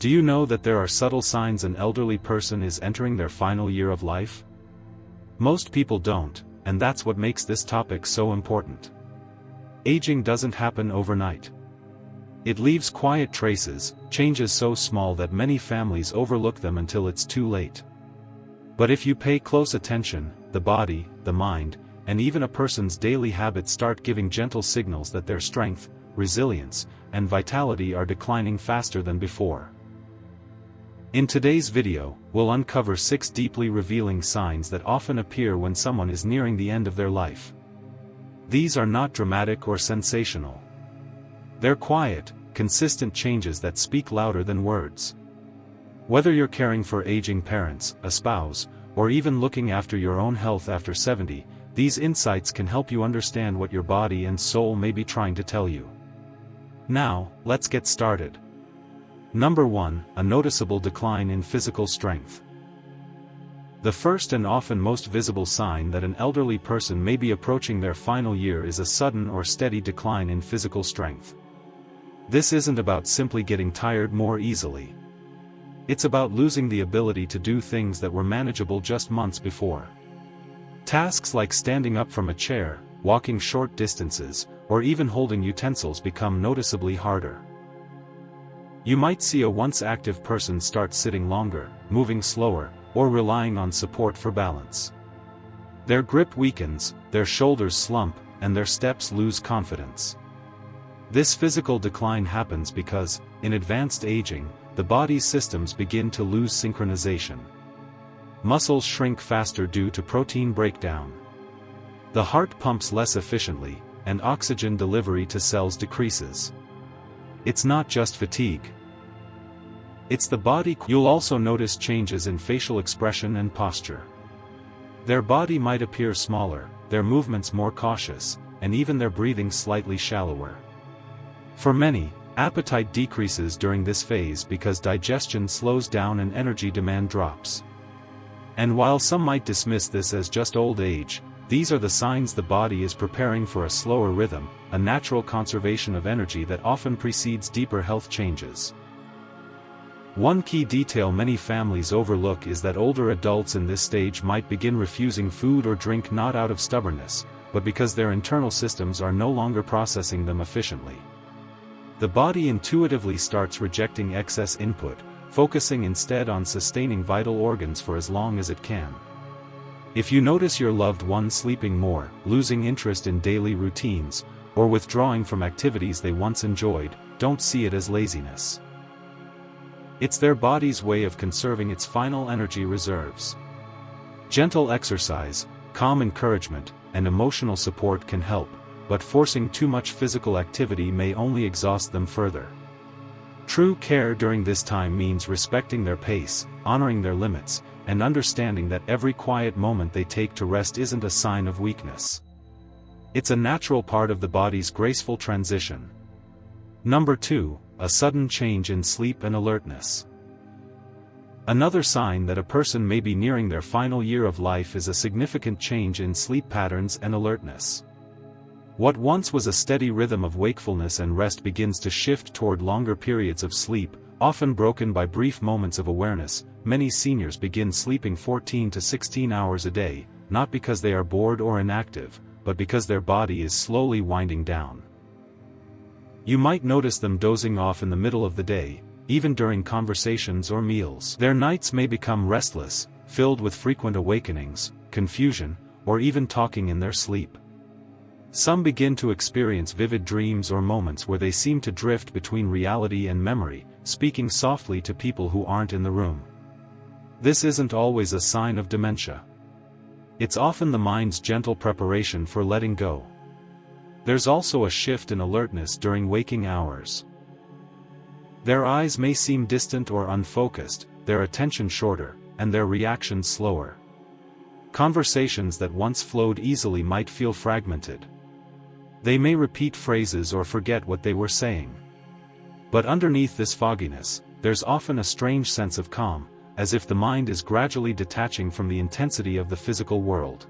Do you know that there are subtle signs an elderly person is entering their final year of life? Most people don't, and that's what makes this topic so important. Aging doesn't happen overnight. It leaves quiet traces, changes so small that many families overlook them until it's too late. But if you pay close attention, the body, the mind, and even a person's daily habits start giving gentle signals that their strength, resilience, and vitality are declining faster than before. In today's video, we'll uncover 6 deeply revealing signs that often appear when someone is nearing the end of their life. These are not dramatic or sensational. They're quiet, consistent changes that speak louder than words. Whether you're caring for aging parents, a spouse, or even looking after your own health after 70, these insights can help you understand what your body and soul may be trying to tell you. Now, let's get started. Number 1, a noticeable decline in physical strength. The first and often most visible sign that an elderly person may be approaching their final year is a sudden or steady decline in physical strength. This isn't about simply getting tired more easily. It's about losing the ability to do things that were manageable just months before. Tasks like standing up from a chair, walking short distances, or even holding utensils become noticeably harder. You might see a once active person start sitting longer, moving slower, or relying on support for balance. Their grip weakens, their shoulders slump, and their steps lose confidence. This physical decline happens because, in advanced aging, the body's systems begin to lose synchronization. Muscles shrink faster due to protein breakdown. The heart pumps less efficiently, and oxygen delivery to cells decreases. It's not just fatigue. It's the body. You'll also notice changes in facial expression and posture. Their body might appear smaller, their movements more cautious, and even their breathing slightly shallower. For many, appetite decreases during this phase because digestion slows down and energy demand drops. And while some might dismiss this as just old age, these are the signs the body is preparing for a slower rhythm, a natural conservation of energy that often precedes deeper health changes. One key detail many families overlook is that older adults in this stage might begin refusing food or drink not out of stubbornness, but because their internal systems are no longer processing them efficiently. The body intuitively starts rejecting excess input, focusing instead on sustaining vital organs for as long as it can. If you notice your loved one sleeping more, losing interest in daily routines, or withdrawing from activities they once enjoyed, don't see it as laziness. It's their body's way of conserving its final energy reserves. Gentle exercise, calm encouragement, and emotional support can help, but forcing too much physical activity may only exhaust them further. True care during this time means respecting their pace, honoring their limits, and understanding that every quiet moment they take to rest isn't a sign of weakness. It's a natural part of the body's graceful transition. Number 2, a sudden change in sleep and alertness. Another sign that a person may be nearing their final year of life is a significant change in sleep patterns and alertness. What once was a steady rhythm of wakefulness and rest begins to shift toward longer periods of sleep, often broken by brief moments of awareness. Many seniors begin sleeping 14 to 16 hours a day, not because they are bored or inactive, but because their body is slowly winding down. You might notice them dozing off in the middle of the day, even during conversations or meals. Their nights may become restless, filled with frequent awakenings, confusion, or even talking in their sleep. Some begin to experience vivid dreams or moments where they seem to drift between reality and memory, speaking softly to people who aren't in the room. This isn't always a sign of dementia. It's often the mind's gentle preparation for letting go. There's also a shift in alertness during waking hours. Their eyes may seem distant or unfocused, their attention shorter, and their reactions slower. Conversations that once flowed easily might feel fragmented. They may repeat phrases or forget what they were saying. But underneath this fogginess, there's often a strange sense of calm, as if the mind is gradually detaching from the intensity of the physical world.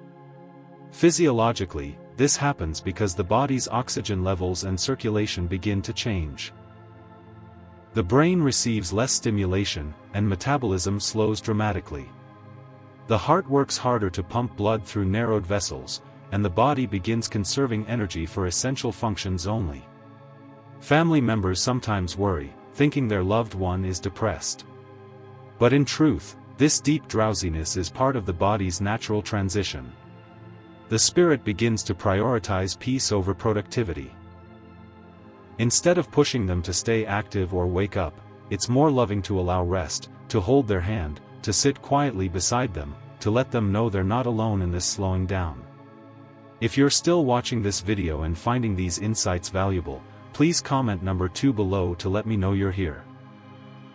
Physiologically, this happens because the body's oxygen levels and circulation begin to change. The brain receives less stimulation, and metabolism slows dramatically. The heart works harder to pump blood through narrowed vessels, and the body begins conserving energy for essential functions only. Family members sometimes worry, thinking their loved one is depressed. But in truth, this deep drowsiness is part of the body's natural transition. The spirit begins to prioritize peace over productivity. Instead of pushing them to stay active or wake up, it's more loving to allow rest, to hold their hand, to sit quietly beside them, to let them know they're not alone in this slowing down. If you're still watching this video and finding these insights valuable, please comment number 2 below to let me know you're here.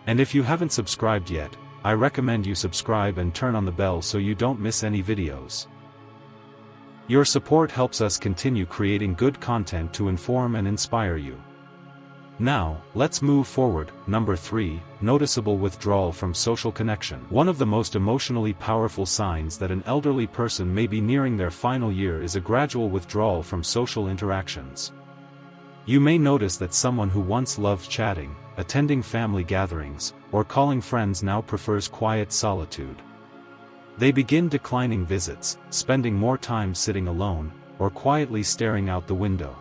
And if you haven't subscribed yet, I recommend you subscribe and turn on the bell so you don't miss any videos. Your support helps us continue creating good content to inform and inspire you. Now, let's move forward. Number 3, noticeable withdrawal from social connection. One of the most emotionally powerful signs that an elderly person may be nearing their final year is a gradual withdrawal from social interactions. You may notice that someone who once loved chatting, attending family gatherings, or calling friends now prefers quiet solitude. They begin declining visits, spending more time sitting alone, or quietly staring out the window.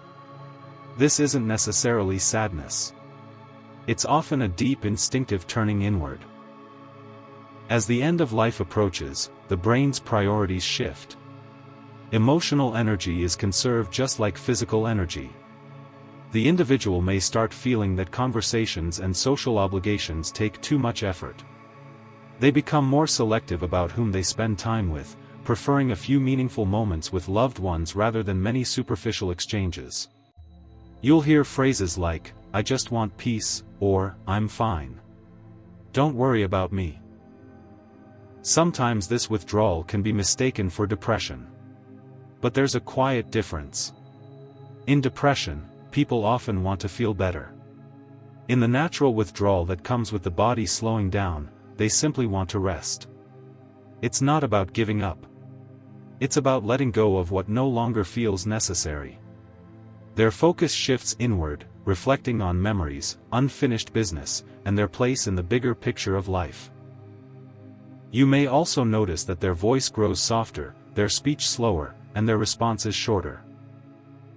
This isn't necessarily sadness. It's often a deep instinctive turning inward. As the end of life approaches, the brain's priorities shift. Emotional energy is conserved just like physical energy. The individual may start feeling that conversations and social obligations take too much effort. They become more selective about whom they spend time with, preferring a few meaningful moments with loved ones rather than many superficial exchanges. You'll hear phrases like, "I just want peace," or "I'm fine. Don't worry about me." Sometimes this withdrawal can be mistaken for depression. But there's a quiet difference. In depression, people often want to feel better. In the natural withdrawal that comes with the body slowing down, they simply want to rest. It's not about giving up. It's about letting go of what no longer feels necessary. Their focus shifts inward, reflecting on memories, unfinished business, and their place in the bigger picture of life. You may also notice that their voice grows softer, their speech slower, and their responses shorter.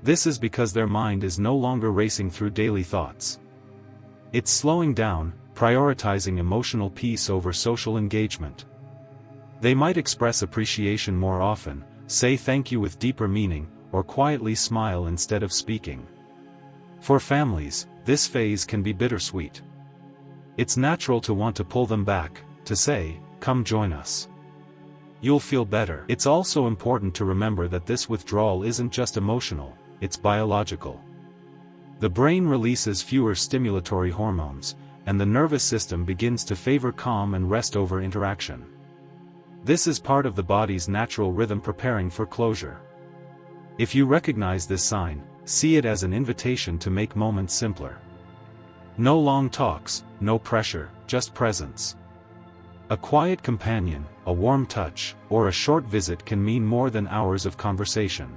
This is because their mind is no longer racing through daily thoughts. It's slowing down, prioritizing emotional peace over social engagement. They might express appreciation more often, say thank you with deeper meaning, or quietly smile instead of speaking. For families, this phase can be bittersweet. It's natural to want to pull them back, to say, "Come join us. You'll feel better." It's also important to remember that this withdrawal isn't just emotional, it's biological. The brain releases fewer stimulatory hormones, and the nervous system begins to favor calm and rest over interaction. This is part of the body's natural rhythm preparing for closure. If you recognize this sign, see it as an invitation to make moments simpler. No long talks, no pressure, just presence. A quiet companion, a warm touch, or a short visit can mean more than hours of conversation.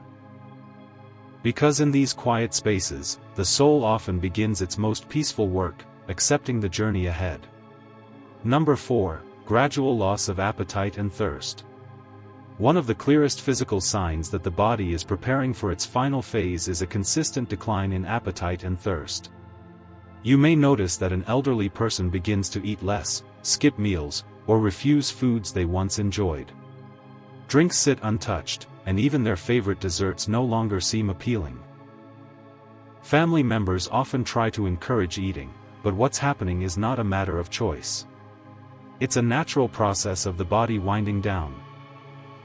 Because in these quiet spaces, the soul often begins its most peaceful work, accepting the journey ahead. Number 4, gradual loss of appetite and thirst. One of the clearest physical signs that the body is preparing for its final phase is a consistent decline in appetite and thirst. You may notice that an elderly person begins to eat less, skip meals, or refuse foods they once enjoyed. Drinks sit untouched, and even their favorite desserts no longer seem appealing. Family members often try to encourage eating, but what's happening is not a matter of choice. It's a natural process of the body winding down.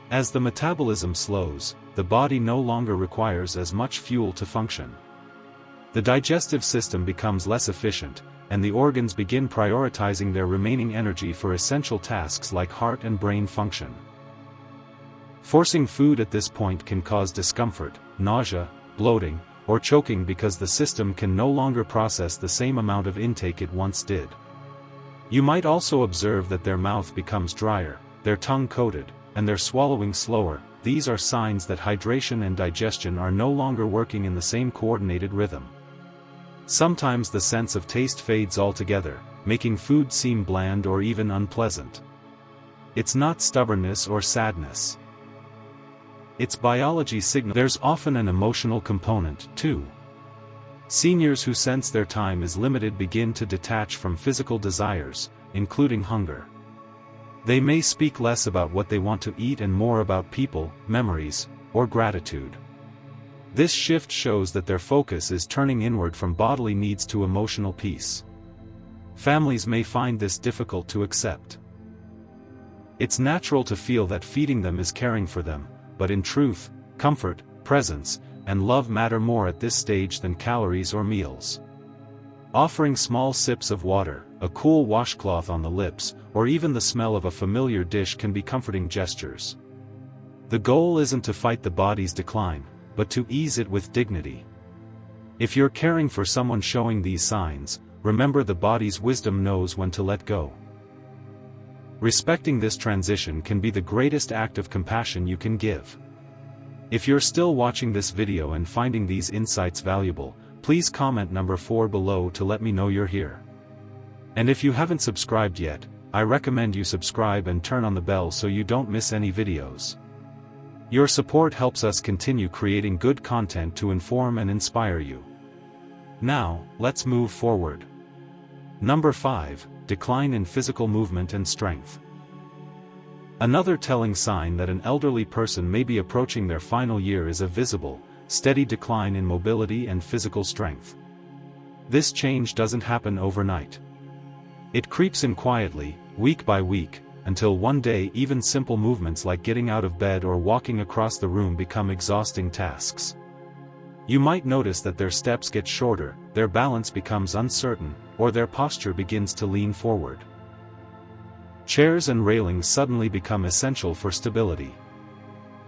As the metabolism slows, the body no longer requires as much fuel to function. The digestive system becomes less efficient, and the organs begin prioritizing their remaining energy for essential tasks like heart and brain function. Forcing food at this point can cause discomfort, nausea, bloating, or choking because the system can no longer process the same amount of intake it once did. You might also observe that their mouth becomes drier, their tongue coated, and their swallowing slower. These are signs that hydration and digestion are no longer working in the same coordinated rhythm. Sometimes the sense of taste fades altogether, making food seem bland or even unpleasant. It's not stubbornness or sadness. It's biology signal. There's often an emotional component, too. Seniors who sense their time is limited begin to detach from physical desires, including hunger. They may speak less about what they want to eat and more about people, memories, or gratitude. This shift shows that their focus is turning inward from bodily needs to emotional peace. Families may find this difficult to accept. It's natural to feel that feeding them is caring for them, but in truth, comfort, presence, and love matter more at this stage than calories or meals. Offering small sips of water, a cool washcloth on the lips, or even the smell of a familiar dish can be comforting gestures. The goal isn't to fight the body's decline, but to ease it with dignity. If you're caring for someone showing these signs, remember the body's wisdom knows when to let go. Respecting this transition can be the greatest act of compassion you can give. If you're still watching this video and finding these insights valuable, please comment number 4 below to let me know you're here. And if you haven't subscribed yet, I recommend you subscribe and turn on the bell so you don't miss any videos. Your support helps us continue creating good content to inform and inspire you. Now, let's move forward. Number 5, decline in physical movement and strength. Another telling sign that an elderly person may be approaching their final year is a visible, steady decline in mobility and physical strength. This change doesn't happen overnight. It creeps in quietly, week by week, until one day even simple movements like getting out of bed or walking across the room become exhausting tasks. You might notice that their steps get shorter, their balance becomes uncertain, or their posture begins to lean forward. Chairs and railings suddenly become essential for stability.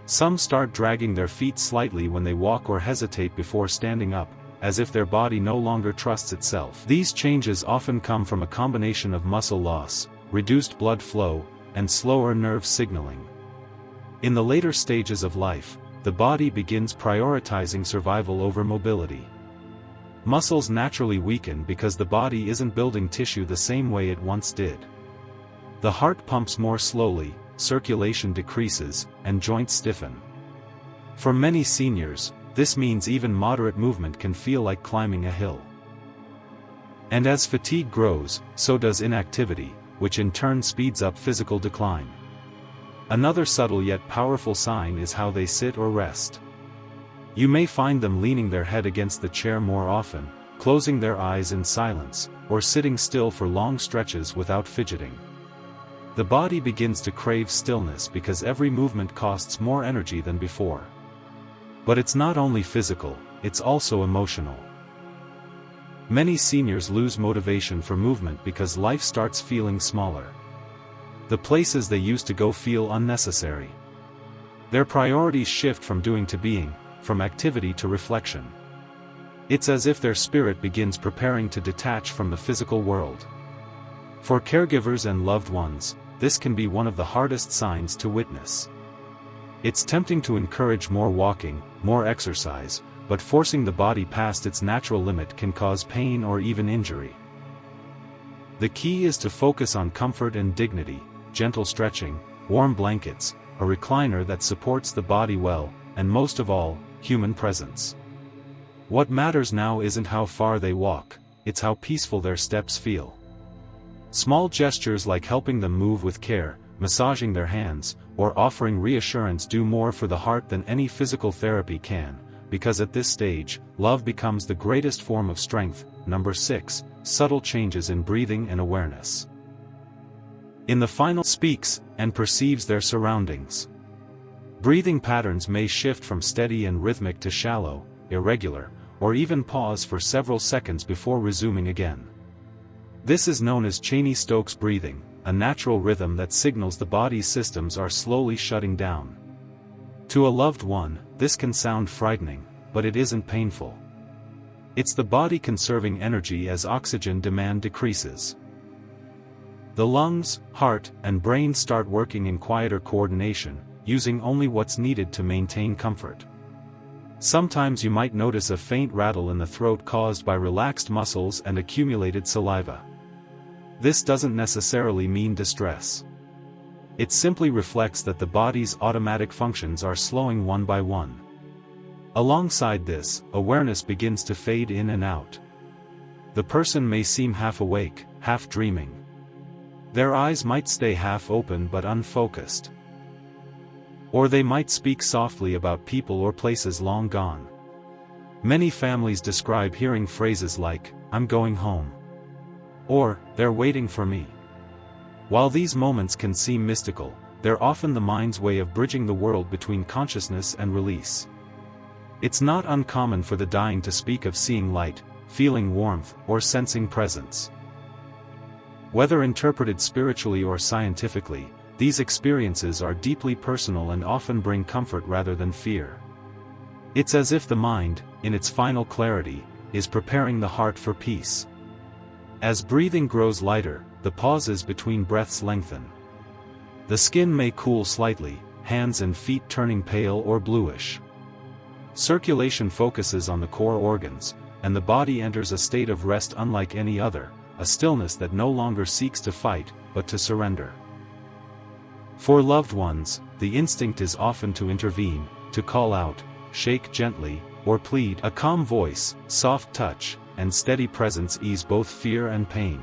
Some start dragging their feet slightly when they walk or hesitate before standing up, as if their body no longer trusts itself. These changes often come from a combination of muscle loss, reduced blood flow, and slower nerve signaling. In the later stages of life, the body begins prioritizing survival over mobility. Muscles naturally weaken because the body isn't building tissue the same way it once did. The heart pumps more slowly, circulation decreases, and joints stiffen. For many seniors, this means even moderate movement can feel like climbing a hill. And as fatigue grows, so does inactivity, which in turn speeds up physical decline. Another subtle yet powerful sign is how they sit or rest. You may find them leaning their head against the chair more often, closing their eyes in silence, or sitting still for long stretches without fidgeting. The body begins to crave stillness because every movement costs more energy than before. But it's not only physical, it's also emotional. Many seniors lose motivation for movement because life starts feeling smaller. The places they used to go feel unnecessary. Their priorities shift from doing to being, from activity to reflection. It's as if their spirit begins preparing to detach from the physical world. For caregivers and loved ones, this can be one of the hardest signs to witness. It's tempting to encourage more walking, more exercise, but forcing the body past its natural limit can cause pain or even injury. The key is to focus on comfort and dignity, gentle stretching, warm blankets, a recliner that supports the body well, and most of all, human presence. What matters now isn't how far they walk, it's how peaceful their steps feel. Small gestures like helping them move with care, massaging their hands, or offering reassurance do more for the heart than any physical therapy can, because at this stage, love becomes the greatest form of strength. Number 6, subtle changes in breathing and awareness. In the final speaks and perceives their surroundings. Breathing patterns may shift from steady and rhythmic to shallow, irregular, or even pause for several seconds before resuming again. This is known as Cheney-Stokes breathing, a natural rhythm that signals the body's systems are slowly shutting down. To a loved one, this can sound frightening, but it isn't painful. It's the body conserving energy as oxygen demand decreases. The lungs, heart, and brain start working in quieter coordination, using only what's needed to maintain comfort. Sometimes you might notice a faint rattle in the throat caused by relaxed muscles and accumulated saliva. This doesn't necessarily mean distress. It simply reflects that the body's automatic functions are slowing one by one. Alongside this, awareness begins to fade in and out. The person may seem half awake, half dreaming. Their eyes might stay half open but unfocused. Or they might speak softly about people or places long gone. Many families describe hearing phrases like, "I'm going home," or "they're waiting for me." While these moments can seem mystical, they're often the mind's way of bridging the world between consciousness and release. It's not uncommon for the dying to speak of seeing light, feeling warmth, or sensing presence. Whether interpreted spiritually or scientifically, these experiences are deeply personal and often bring comfort rather than fear. It's as if the mind, in its final clarity, is preparing the heart for peace. As breathing grows lighter, the pauses between breaths lengthen. The skin may cool slightly, hands and feet turning pale or bluish. Circulation focuses on the core organs, and the body enters a state of rest unlike any other, a stillness that no longer seeks to fight, but to surrender. For loved ones, the instinct is often to intervene, to call out, shake gently, or plead. A calm voice, soft touch, and steady presence ease both fear and pain.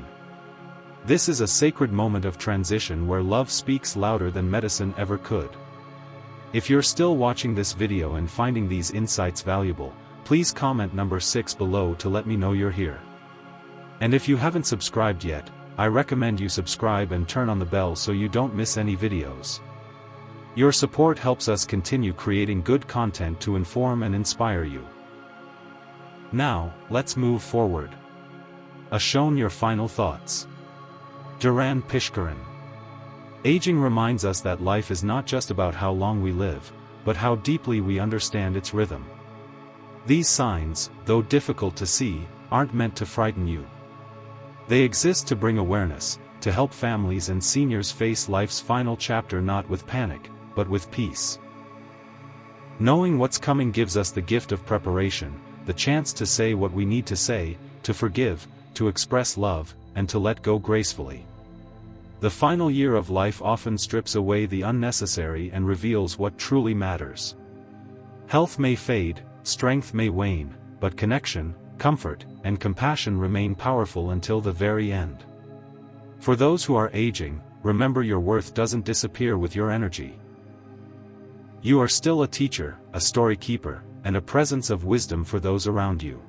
This is a sacred moment of transition where love speaks louder than medicine ever could. If you're still watching this video and finding these insights valuable, please comment number 6 below to let me know you're here. And if you haven't subscribed yet, I recommend you subscribe and turn on the bell so you don't miss any videos. Your support helps us continue creating good content to inform and inspire you. Now, let's move forward. Ashone your final thoughts. Duran Pishkaran. Aging reminds us that life is not just about how long we live, but how deeply we understand its rhythm. These signs, though difficult to see, aren't meant to frighten you. They exist to bring awareness, to help families and seniors face life's final chapter not with panic, but with peace. Knowing what's coming gives us the gift of preparation, the chance to say what we need to say, to forgive, to express love, and to let go gracefully. The final year of life often strips away the unnecessary and reveals what truly matters. Health may fade, strength may wane, but connection, comfort, and compassion remain powerful until the very end. For those who are aging, remember your worth doesn't disappear with your energy. You are still a teacher, a story keeper, and a presence of wisdom for those around you.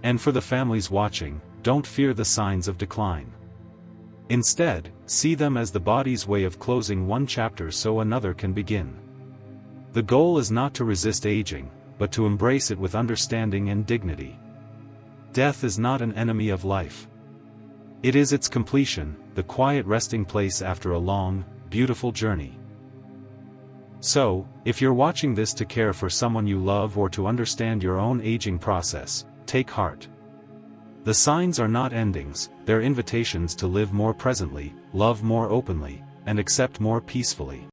And for the families watching, don't fear the signs of decline. Instead, see them as the body's way of closing one chapter so another can begin. The goal is not to resist aging, but to embrace it with understanding and dignity. Death is not an enemy of life. It is its completion, the quiet resting place after a long, beautiful journey. So, if you're watching this to care for someone you love or to understand your own aging process, take heart. The signs are not endings, they're invitations to live more presently, love more openly, and accept more peacefully.